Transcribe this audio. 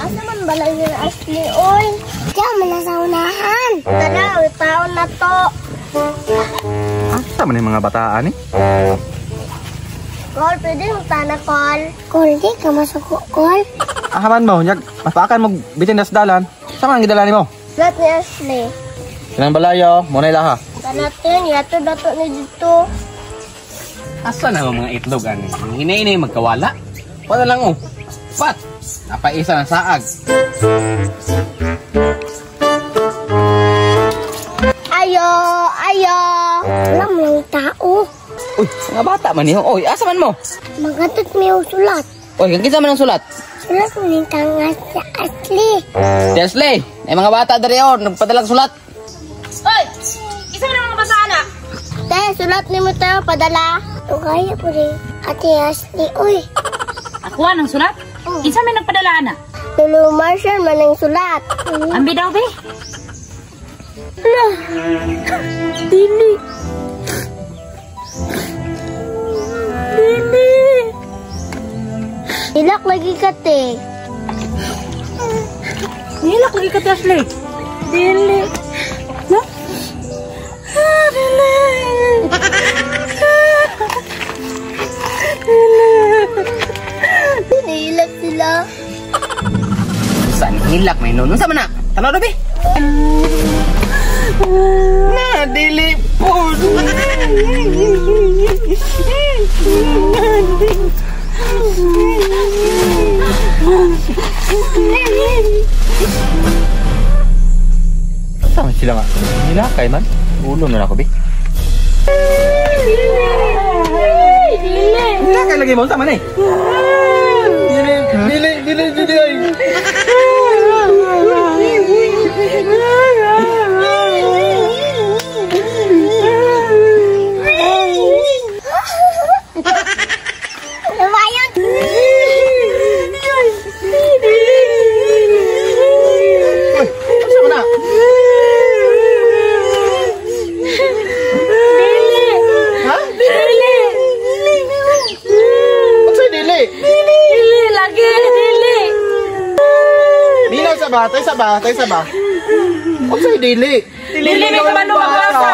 Asa man balay ni Ashley, oy? Diyan man na sa unahan. Tara, taon na to. Asa man yung mga bataan eh? Call, pwede yung tana, Call. Call, di ka masuko, Call. Ahaman mo, nyag, mapakan mo bitin das dalan. Sama ang gidalani mo? Sulat ni Ashley. Sinang balayo, muna ilaha. Tanatin, yato dato ni dito. Asa na mga itlog ani? Hinainay magkawala. Wala lang oh. Pat. Napaisa ng saag. Ayo, ayo. Walang mga tao. Uy, mga bata man niyo. Oy, asa man mo? Magatot may sulat. Oy, kinsa man ang sulat? Sulat mo ni tangas sa Ashley. Desley, ay mga bata dari oh, nagpadala sulat. Oy! Isa mo na mga basa na! Te, sulat ni mo tayo padala. Tugaya po rin. Ate Ashley, uy. Ako ng sulat? Isa may nagpadala na. Lulu Marshall man ang sulat. Ambi daw, be? Lah, Dili. Dili. Hilak lagi ka, te. Nilak lagi ka, Ashley. Dili. No? Dili. Hinihilak sila. Saan hilak may noon? Sa man na? Tanaw na be? Na dili po. Sama sila nga. Hilakay man. Ulo na ako be. Hilakay lagi mo, sama na eh. Dili. Lumayan. Sama na. Ha? Dili. Magsay dili. Dili lagi, dili. Minaw sa ba? Tay sa ba? Magsay dili. Dili may kabalo magbasa.